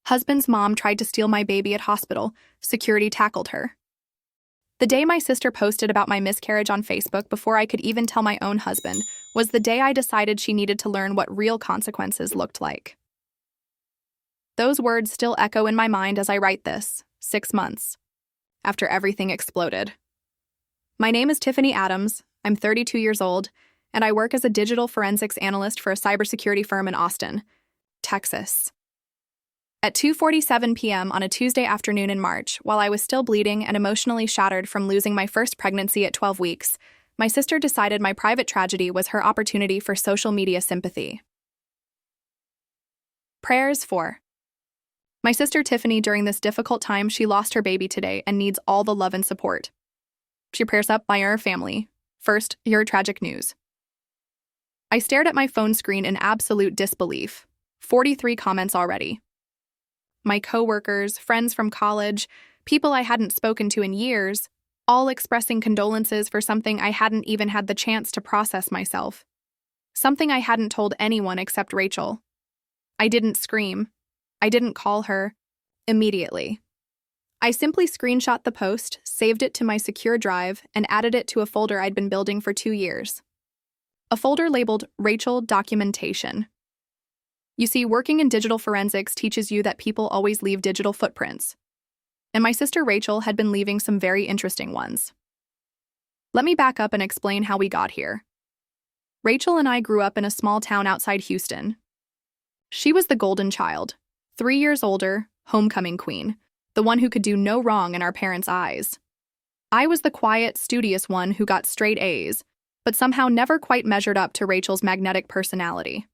Husband's mom tried to steal my baby at hospital. Security tackled her. The day my sister posted about my miscarriage on Facebook before I could even tell my own husband was the day I decided she needed to learn what real consequences looked like. Those words still echo in my mind as I write this, 6 months after everything exploded. My name is Tiffany Adams, I'm 32 years old, and I work as a digital forensics analyst for a cybersecurity firm in Austin, Texas. At 2:47 p.m. on a Tuesday afternoon in March, while I was still bleeding and emotionally shattered from losing my first pregnancy at 12 weeks, my sister decided my private tragedy was her opportunity for social media sympathy. Prayers for my sister Tiffany. During this difficult time, she lost her baby today and needs all the love and support. She prayers up by her family. First, your tragic news. I stared at my phone screen in absolute disbelief. 43 comments already. My coworkers, friends from college, people I hadn't spoken to in years, all expressing condolences for something I hadn't even had the chance to process myself. Something I hadn't told anyone except Rachel. I didn't scream. I didn't call her. Immediately. I simply screenshot the post, saved it to my secure drive, and added it to a folder I'd been building for 2 years. A folder labeled Rachel Documentation. You see, working in digital forensics teaches you that people always leave digital footprints. And my sister Rachel had been leaving some very interesting ones. Let me back up and explain how we got here. Rachel and I grew up in a small town outside Houston. She was the golden child, 3 years older, homecoming queen, the one who could do no wrong in our parents' eyes. I was the quiet, studious one who got straight A's, but somehow never quite measured up to Rachel's magnetic personality.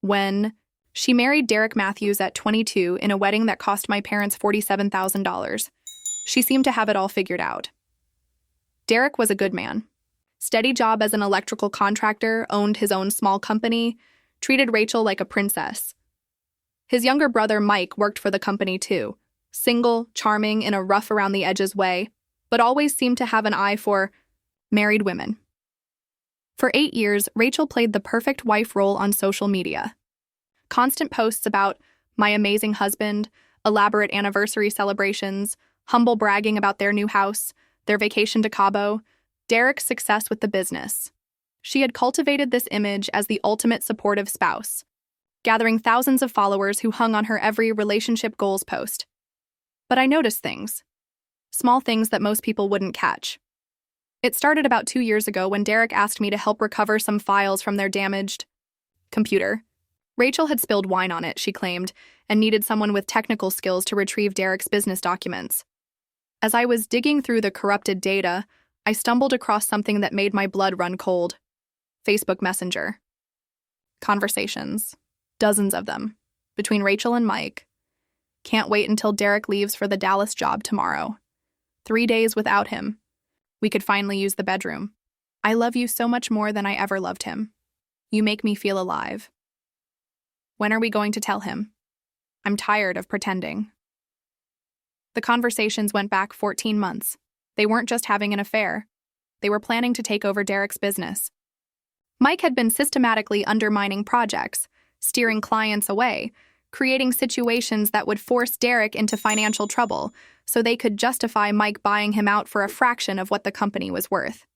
When she married Derek Matthews at 22 in a wedding that cost my parents $47,000. She seemed to have it all figured out. Derek was a good man. Steady job as an electrical contractor, owned his own small company, treated Rachel like a princess. His younger brother Mike worked for the company too, single, charming in a rough-around-the-edges way, but always seemed to have an eye for married women. For 8 years, Rachel played the perfect wife role on social media. Constant posts about my amazing husband, elaborate anniversary celebrations, humble bragging about their new house, their vacation to Cabo, Derek's success with the business. She had cultivated this image as the ultimate supportive spouse, gathering thousands of followers who hung on her every relationship goals post. But I noticed things. Small things that most people wouldn't catch. It started about 2 years ago when Derek asked me to help recover some files from their damaged computer. Rachel had spilled wine on it, she claimed, and needed someone with technical skills to retrieve Derek's business documents. As I was digging through the corrupted data, I stumbled across something that made my blood run cold. Facebook Messenger. Conversations. Dozens of them. Between Rachel and Mike. Can't wait until Derek leaves for the Dallas job tomorrow. 3 days without him. We could finally use the bedroom. I love you so much more than I ever loved him. You make me feel alive. When are we going to tell him? I'm tired of pretending. The conversations went back 14 months. They weren't just having an affair. They were planning to take over Derek's business. Mike had been systematically undermining projects, steering clients away, creating situations that would force Derek into financial trouble so they could justify Mike buying him out for a fraction of what the company was worth.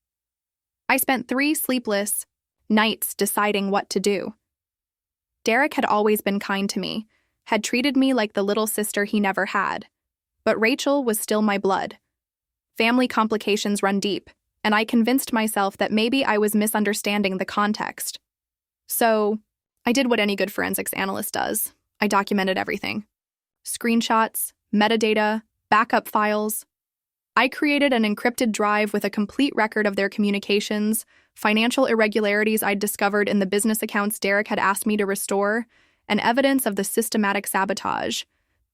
I spent 3 sleepless nights deciding what to do. Derek had always been kind to me, had treated me like the little sister he never had. But Rachel was still my blood. Family complications run deep, and I convinced myself that maybe I was misunderstanding the context. So, I did what any good forensics analyst does. I documented everything. Screenshots, metadata, backup files. I created an encrypted drive with a complete record of their communications, financial irregularities I'd discovered in the business accounts Derek had asked me to restore, and evidence of the systematic sabotage.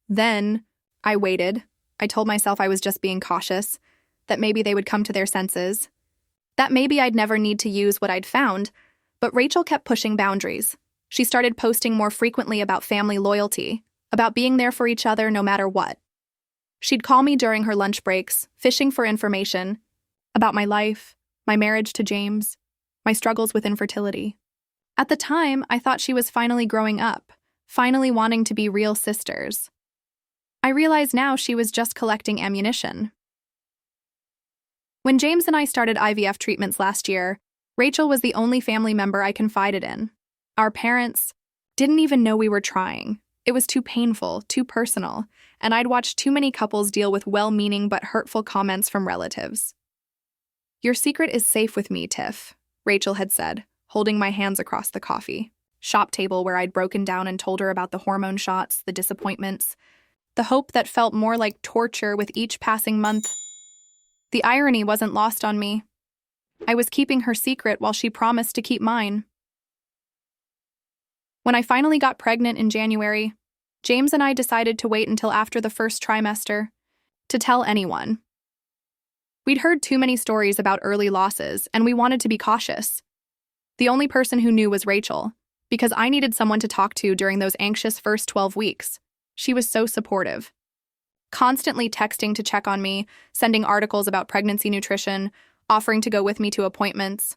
Then, I waited. I told myself I was just being cautious, that maybe they would come to their senses, that maybe I'd never need to use what I'd found, but Rachel kept pushing boundaries. She started posting more frequently about family loyalty, about being there for each other no matter what. She'd call me during her lunch breaks, fishing for information about my life, my marriage to James, my struggles with infertility. At the time, I thought she was finally growing up, finally wanting to be real sisters. I realize now she was just collecting ammunition. When James and I started IVF treatments last year, Rachel was the only family member I confided in. Our parents didn't even know we were trying. It was too painful, too personal, and I'd watched too many couples deal with well-meaning but hurtful comments from relatives. "Your secret is safe with me, Tiff," Rachel had said, holding my hands across the coffee shop table where I'd broken down and told her about the hormone shots, the disappointments, the hope that felt more like torture with each passing month. The irony wasn't lost on me. I was keeping her secret while she promised to keep mine. When I finally got pregnant in January, James and I decided to wait until after the first trimester to tell anyone. We'd heard too many stories about early losses, and we wanted to be cautious. The only person who knew was Rachel, because I needed someone to talk to during those anxious first 12 weeks. She was so supportive, constantly texting to check on me, sending articles about pregnancy nutrition, offering to go with me to appointments.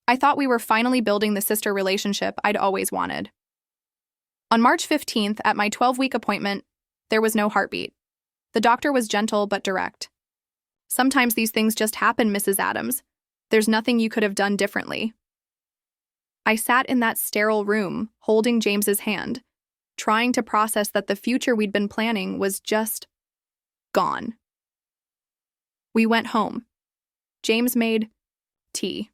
I thought we were finally building the sister relationship I'd always wanted. On March 15th, at my 12-week appointment, there was no heartbeat. The doctor was gentle but direct. "Sometimes these things just happen, Mrs. Adams. There's nothing you could have done differently." I sat in that sterile room, holding James's hand, trying to process that the future we'd been planning was just gone. We went home. James made tea.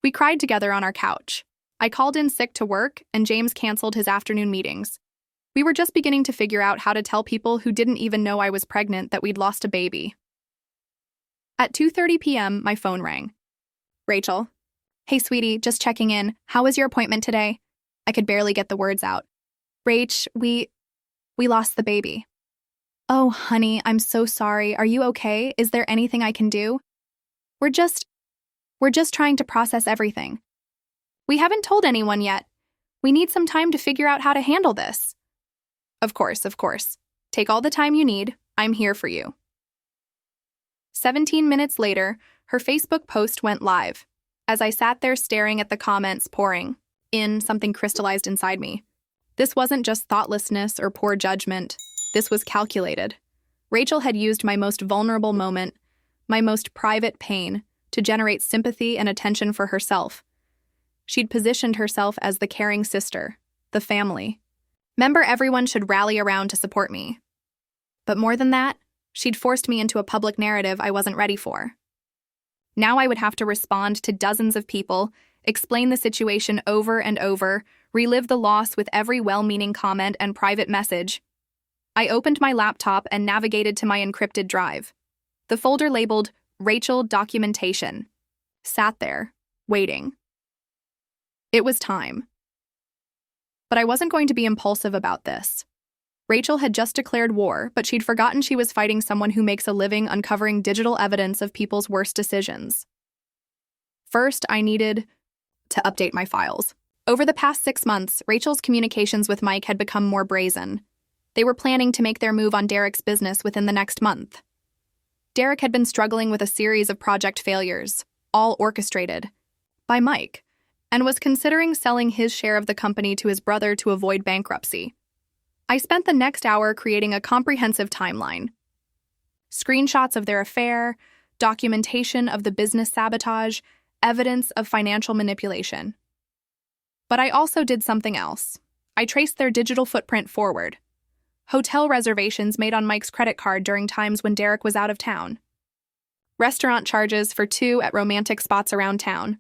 We cried together on our couch. I called in sick to work, and James canceled his afternoon meetings. We were just beginning to figure out how to tell people who didn't even know I was pregnant that we'd lost a baby. At 2:30 p.m., my phone rang. "Rachel." "Hey, sweetie, just checking in. How was your appointment today?" I could barely get the words out. "Rach, we lost the baby." "Oh, honey, I'm so sorry. Are you okay? Is there anything I can do?" We're just trying to process everything. We haven't told anyone yet. We need some time to figure out how to handle this." Of course. Take all the time you need. I'm here for you." 17 minutes later, her Facebook post went live. As I sat there staring at the comments pouring in, something crystallized inside me. This wasn't just thoughtlessness or poor judgment. This was calculated. Rachel had used my most vulnerable moment, my most private pain, to generate sympathy and attention for herself. She'd positioned herself as the caring sister, the family member everyone should rally around to support me. But more than that, she'd forced me into a public narrative I wasn't ready for. Now I would have to respond to dozens of people, explain the situation over and over, relive the loss with every well-meaning comment and private message. I opened my laptop and navigated to my encrypted drive. The folder labeled Rachel Documentation sat there, waiting. It was time. But I wasn't going to be impulsive about this. Rachel had just declared war, but she'd forgotten she was fighting someone who makes a living uncovering digital evidence of people's worst decisions. First, I needed to update my files. Over the past 6 months, Rachel's communications with Mike had become more brazen. They were planning to make their move on Derek's business within the next month. Derek had been struggling with a series of project failures, all orchestrated by Mike, and was considering selling his share of the company to his brother to avoid bankruptcy. I spent the next hour creating a comprehensive timeline. Screenshots of their affair, documentation of the business sabotage, evidence of financial manipulation. But I also did something else. I traced their digital footprint forward. Hotel reservations made on Mike's credit card during times when Derek was out of town. Restaurant charges for 2 at romantic spots around town.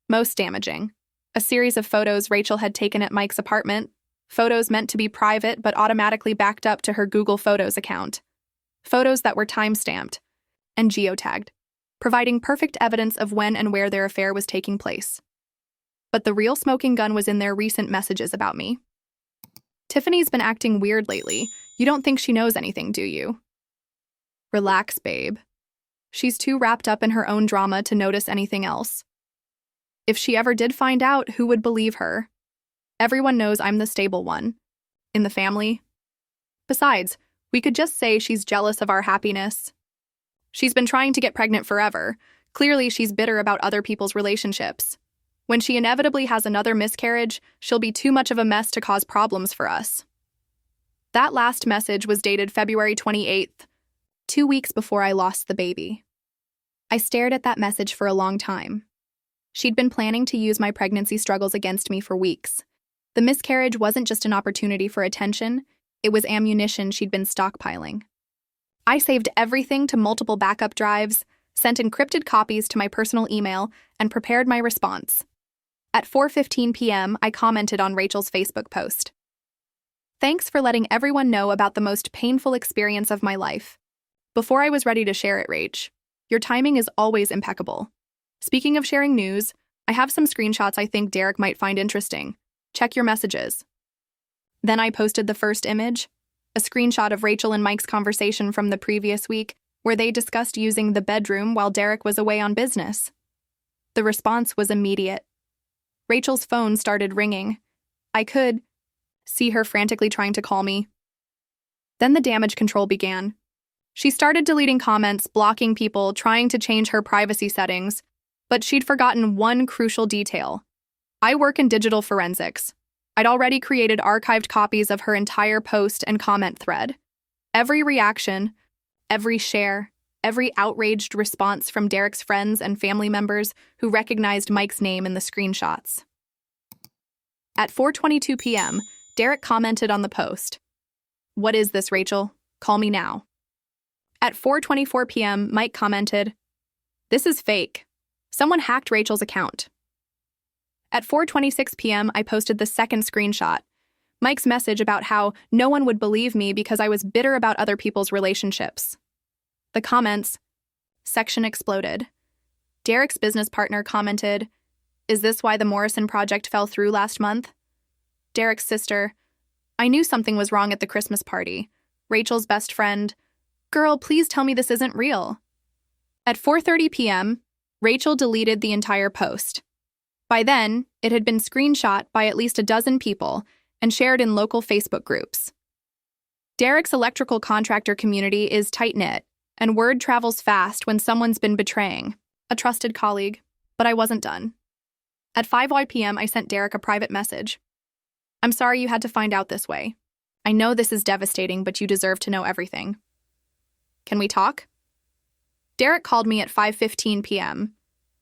Most damaging, a series of photos Rachel had taken at Mike's apartment, photos meant to be private but automatically backed up to her Google Photos account. Photos that were time-stamped and geotagged, providing perfect evidence of when and where their affair was taking place. But the real smoking gun was in their recent messages about me. "Tiffany's been acting weird lately. You don't think she knows anything, do you?" Relax, babe. She's too wrapped up in her own drama to notice anything else. If she ever did find out, who would believe her? Everyone knows I'm the stable one in the family. Besides, we could just say she's jealous of our happiness. She's been trying to get pregnant forever. Clearly, she's bitter about other people's relationships. When she inevitably has another miscarriage, she'll be too much of a mess to cause problems for us. That last message was dated February 28th, 2 weeks before I lost the baby. I stared at that message for a long time. She'd been planning to use my pregnancy struggles against me for weeks. The miscarriage wasn't just an opportunity for attention, it was ammunition she'd been stockpiling. I saved everything to multiple backup drives, sent encrypted copies to my personal email, and prepared my response. At 4:15 p.m., I commented on Rachel's Facebook post. "Thanks for letting everyone know about the most painful experience of my life. Before I was ready to share it, Rach. Your timing is always impeccable. Speaking of sharing news, I have some screenshots I think Derek might find interesting. Check your messages." Then I posted the first image, a screenshot of Rachel and Mike's conversation from the previous week, where they discussed using the bedroom while Derek was away on business. The response was immediate. Rachel's phone started ringing. I could see her frantically trying to call me. Then the damage control began. She started deleting comments, blocking people, trying to change her privacy settings, but she'd forgotten one crucial detail. I work in digital forensics. I'd already created archived copies of her entire post and comment thread. Every reaction, every share, every outraged response from Derek's friends and family members who recognized Mike's name in the screenshots. At 4:22 p.m., Derek commented on the post. "What is this, Rachel? Call me now." At 4:24 p.m., Mike commented, "This is fake. Someone hacked Rachel's account." At 4:26 p.m., I posted the second screenshot, Mike's message about how no one would believe me because I was bitter about other people's relationships. The comments section exploded. Derek's business partner commented, "Is this why the Morrison project fell through last month?" Derek's sister, "I knew something was wrong at the Christmas party." Rachel's best friend, "Girl, please tell me this isn't real." At 4:30 p.m., Rachel deleted the entire post. By then, it had been screenshot by at least a dozen people and shared in local Facebook groups. Derek's electrical contractor community is tight-knit, and word travels fast when someone's been betraying a trusted colleague, but I wasn't done. At 5 p.m., I sent Derek a private message. "I'm sorry you had to find out this way. I know this is devastating, but you deserve to know everything. Can we talk?" Derek called me at 5:15 p.m.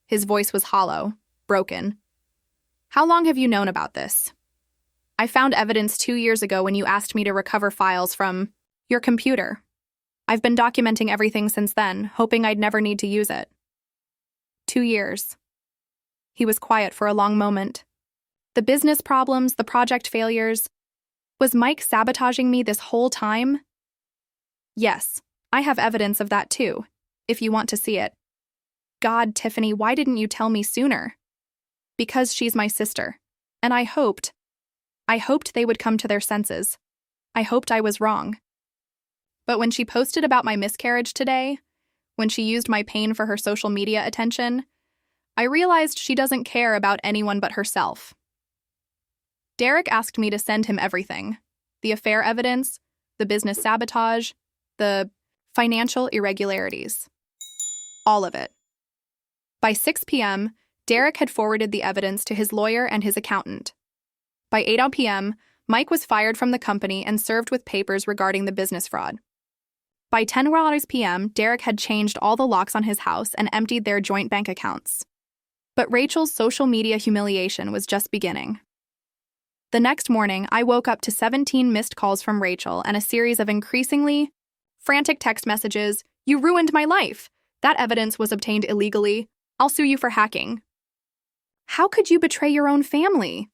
His voice was hollow, broken. "How long have you known about this? I found evidence 2 years ago when you asked me to recover files from your computer. I've been documenting everything since then, hoping I'd never need to use it." 2 years. He was quiet for a long moment. The business problems, the project failures. Was Mike sabotaging me this whole time? Yes, I have evidence of that too, if you want to see it. God, Tiffany, why didn't you tell me sooner? Because she's my sister, and I hoped they would come to their senses. I hoped I was wrong. But when she posted about my miscarriage today, when she used my pain for her social media attention, I realized she doesn't care about anyone but herself. Derek asked me to send him everything: the affair evidence, the business sabotage, the financial irregularities. All of it. By 6 p.m., Derek had forwarded the evidence to his lawyer and his accountant. By 8 p.m., Mike was fired from the company and served with papers regarding the business fraud. By 10 p.m., Derek had changed all the locks on his house and emptied their joint bank accounts. But Rachel's social media humiliation was just beginning. The next morning, I woke up to 17 missed calls from Rachel and a series of increasingly frantic text messages. "You ruined my life. That evidence was obtained illegally. I'll sue you for hacking." How could you betray your own family?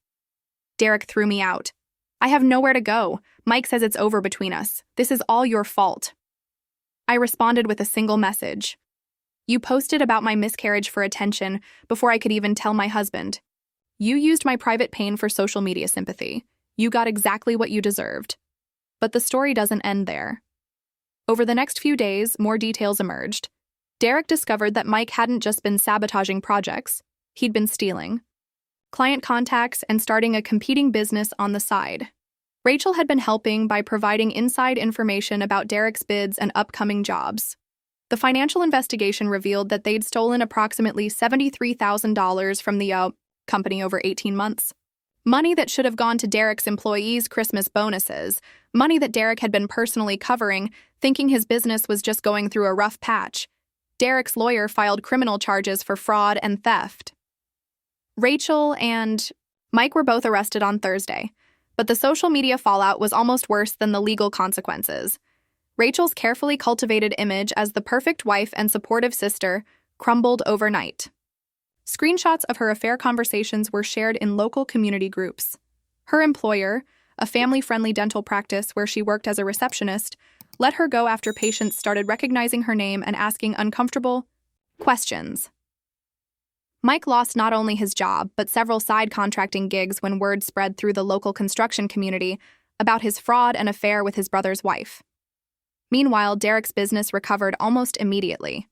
Derek threw me out. "I have nowhere to go. Mike says it's over between us. This is all your fault." I responded with a single message. "You posted about my miscarriage for attention before I could even tell my husband. You used my private pain for social media sympathy. You got exactly what you deserved." But the story doesn't end there. Over the next few days, more details emerged. Derek discovered that Mike hadn't just been sabotaging projects, he'd been stealing client contacts and starting a competing business on the side. Rachel had been helping by providing inside information about Derek's bids and upcoming jobs. The financial investigation revealed that they'd stolen approximately $73,000 from the company over 18 months. Money that should have gone to Derek's employees' Christmas bonuses, money that Derek had been personally covering, thinking his business was just going through a rough patch. Derek's lawyer filed criminal charges for fraud and theft. Rachel and Mike were both arrested on Thursday, but the social media fallout was almost worse than the legal consequences. Rachel's carefully cultivated image as the perfect wife and supportive sister crumbled overnight. Screenshots of her affair conversations were shared in local community groups. Her employer, a family-friendly dental practice where she worked as a receptionist, let her go after patients started recognizing her name and asking uncomfortable questions. Mike lost not only his job, but several side contracting gigs when word spread through the local construction community about his fraud and affair with his brother's wife. Meanwhile, Derek's business recovered almost immediately.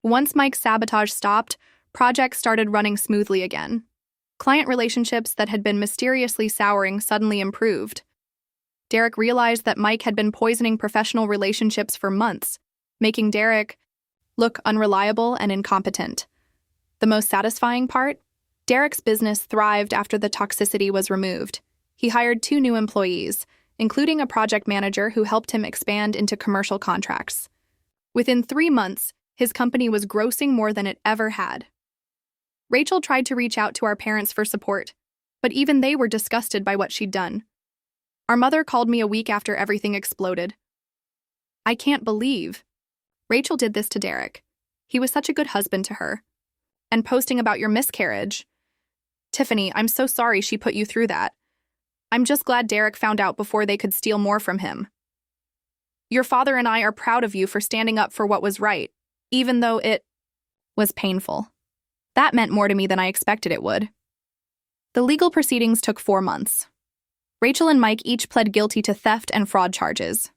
Once Mike's sabotage stopped, projects started running smoothly again. Client relationships that had been mysteriously souring suddenly improved. Derek realized that Mike had been poisoning professional relationships for months, making Derek look unreliable and incompetent. The most satisfying part? Derek's business thrived after the toxicity was removed. He hired 2 new employees, including a project manager who helped him expand into commercial contracts. Within 3 months, his company was grossing more than it ever had. Rachel tried to reach out to our parents for support, but even they were disgusted by what she'd done. Our mother called me a week after everything exploded. "I can't believe Rachel did this to Derek. He was such a good husband to her. And posting about your miscarriage. Tiffany, I'm so sorry she put you through that. I'm just glad Derek found out before they could steal more from him. Your father and I are proud of you for standing up for what was right, even though it was painful. That meant more to me than I expected it would." The legal proceedings took 4 months. Rachel and Mike each pled guilty to theft and fraud charges.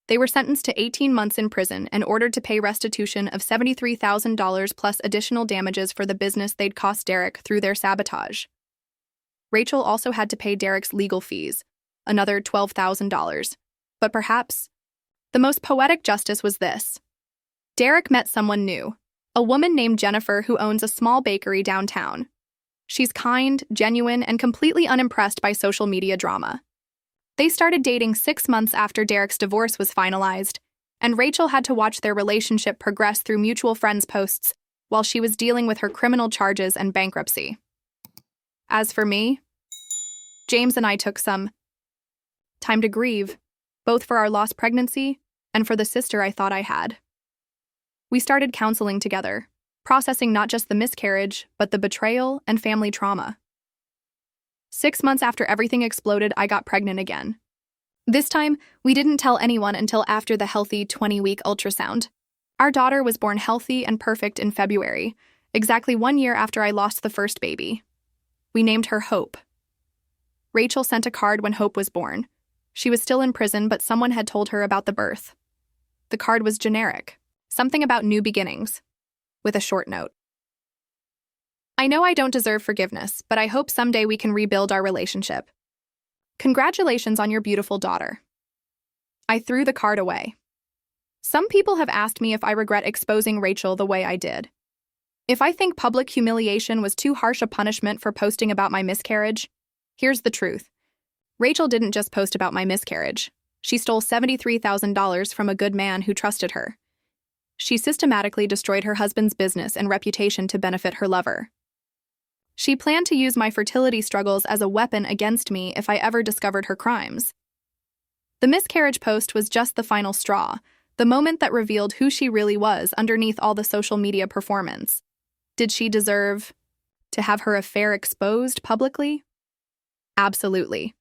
They were sentenced to 18 months in prison and ordered to pay restitution of $73,000 plus additional damages for the business they'd cost Derek through their sabotage. Rachel also had to pay Derek's legal fees, another $12,000. But perhaps the most poetic justice was this. Derek met someone new, a woman named Jennifer who owns a small bakery downtown. She's kind, genuine, and completely unimpressed by social media drama. They started dating 6 months after Derek's divorce was finalized, and Rachel had to watch their relationship progress through mutual friends' posts while she was dealing with her criminal charges and bankruptcy. As for me, James and I took some time to grieve, both for our lost pregnancy and for the sister I thought I had. We started counseling together, processing not just the miscarriage, but the betrayal and family trauma. 6 months after everything exploded, I got pregnant again. This time, we didn't tell anyone until after the healthy 20-week ultrasound. Our daughter was born healthy and perfect in February, exactly 1 year after I lost the first baby. We named her Hope. Rachel sent a card when Hope was born. She was still in prison, but someone had told her about the birth. The card was generic, something about new beginnings, with a short note. "I know I don't deserve forgiveness, but I hope someday we can rebuild our relationship. Congratulations on your beautiful daughter." I threw the card away. Some people have asked me if I regret exposing Rachel the way I did. If I think public humiliation was too harsh a punishment for posting about my miscarriage, here's the truth. Rachel didn't just post about my miscarriage. She stole $73,000 from a good man who trusted her. She systematically destroyed her husband's business and reputation to benefit her lover. She planned to use my fertility struggles as a weapon against me if I ever discovered her crimes. The miscarriage post was just the final straw, the moment that revealed who she really was underneath all the social media performance. Did she deserve to have her affair exposed publicly? Absolutely.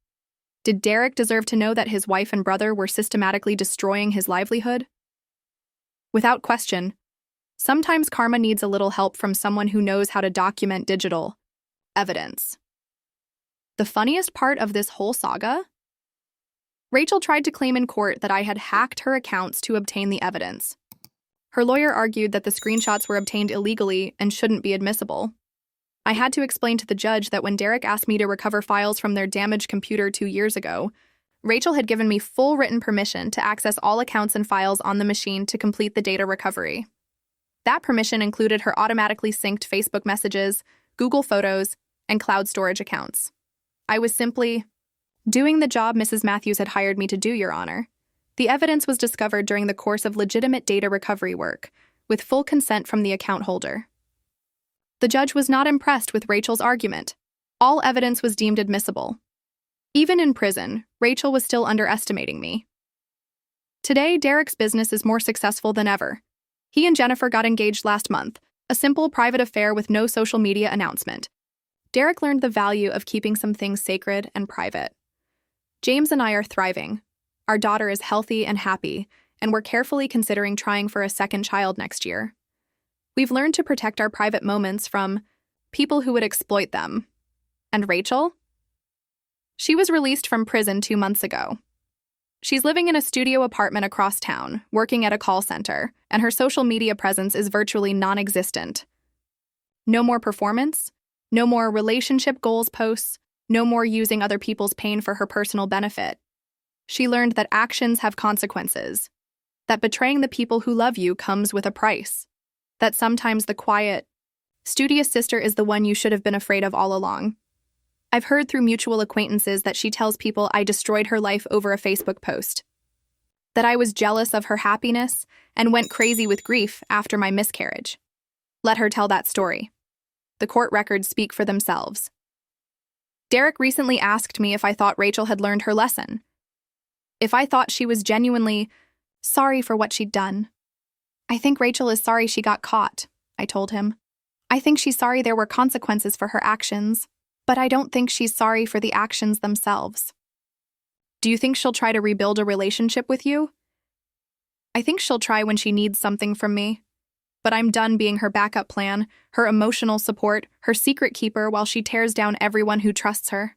Did Derek deserve to know that his wife and brother were systematically destroying his livelihood? Without question, sometimes karma needs a little help from someone who knows how to document digital evidence. The funniest part of this whole saga? Rachel tried to claim in court that I had hacked her accounts to obtain the evidence. Her lawyer argued that the screenshots were obtained illegally and shouldn't be admissible. I had to explain to the judge that when Derek asked me to recover files from their damaged computer 2 years ago, Rachel had given me full written permission to access all accounts and files on the machine to complete the data recovery. That permission included her automatically synced Facebook messages, Google Photos, and cloud storage accounts. I was simply doing the job Mrs. Matthews had hired me to do, Your Honor. The evidence was discovered during the course of legitimate data recovery work, with full consent from the account holder. The judge was not impressed with Rachel's argument. All evidence was deemed admissible. Even in prison, Rachel was still underestimating me. Today, Derek's business is more successful than ever. He and Jennifer got engaged last month, a simple private affair with no social media announcement. Derek learned the value of keeping some things sacred and private. James and I are thriving. Our daughter is healthy and happy, and we're carefully considering trying for a second child next year. We've learned to protect our private moments from people who would exploit them. And Rachel? She was released from prison 2 months ago. She's living in a studio apartment across town, working at a call center, and her social media presence is virtually non-existent. No more performance, no more relationship goals posts, no more using other people's pain for her personal benefit. She learned that actions have consequences, that betraying the people who love you comes with a price, that sometimes the quiet, studious sister is the one you should have been afraid of all along. I've heard through mutual acquaintances that she tells people I destroyed her life over a Facebook post, that I was jealous of her happiness and went crazy with grief after my miscarriage. Let her tell that story. The court records speak for themselves. Derek recently asked me if I thought Rachel had learned her lesson, if I thought she was genuinely sorry for what she'd done. I think Rachel is sorry she got caught, I told him. I think she's sorry there were consequences for her actions, but I don't think she's sorry for the actions themselves. Do you think she'll try to rebuild a relationship with you? I think she'll try when she needs something from me. But I'm done being her backup plan, her emotional support, her secret keeper while she tears down everyone who trusts her.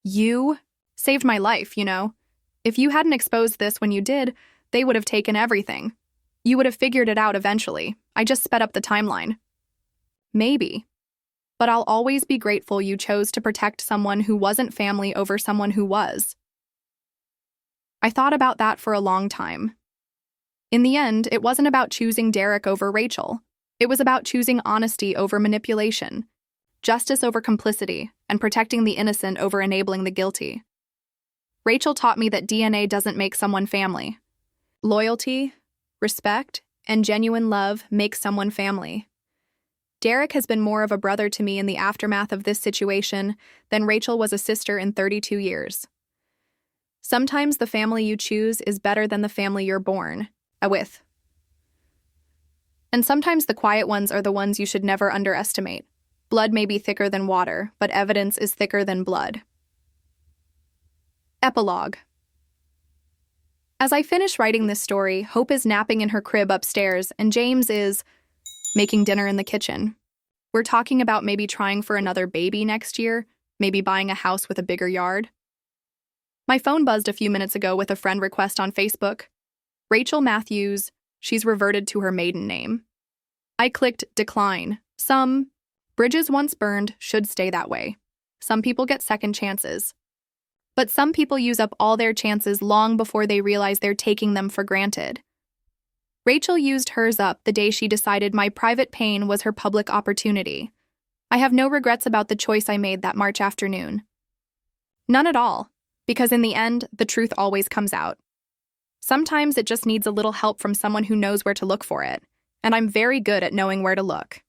You saved my life, you know. If you hadn't exposed this when you did, they would have taken everything. You would have figured it out eventually. I just sped up the timeline. Maybe. But I'll always be grateful you chose to protect someone who wasn't family over someone who was. I thought about that for a long time. In the end, it wasn't about choosing Derek over Rachel. It was about choosing honesty over manipulation, justice over complicity, and protecting the innocent over enabling the guilty. Rachel taught me that DNA doesn't make someone family. Loyalty, respect, and genuine love make someone family. Derek has been more of a brother to me in the aftermath of this situation than Rachel was a sister in 32 years. Sometimes the family you choose is better than the family you're born with. And sometimes the quiet ones are the ones you should never underestimate. Blood may be thicker than water, but evidence is thicker than blood. Epilogue. As I finish writing this story, Hope is napping in her crib upstairs, and James is making dinner in the kitchen. We're talking about maybe trying for another baby next year, maybe buying a house with a bigger yard. My phone buzzed a few minutes ago with a friend request on Facebook. Rachel Matthews, she's reverted to her maiden name. I clicked decline. Some bridges once burned should stay that way. Some people get second chances. But some people use up all their chances long before they realize they're taking them for granted. Rachel used hers up the day she decided my private pain was her public opportunity. I have no regrets about the choice I made that March afternoon. None at all, because in the end, the truth always comes out. Sometimes it just needs a little help from someone who knows where to look for it, and I'm very good at knowing where to look.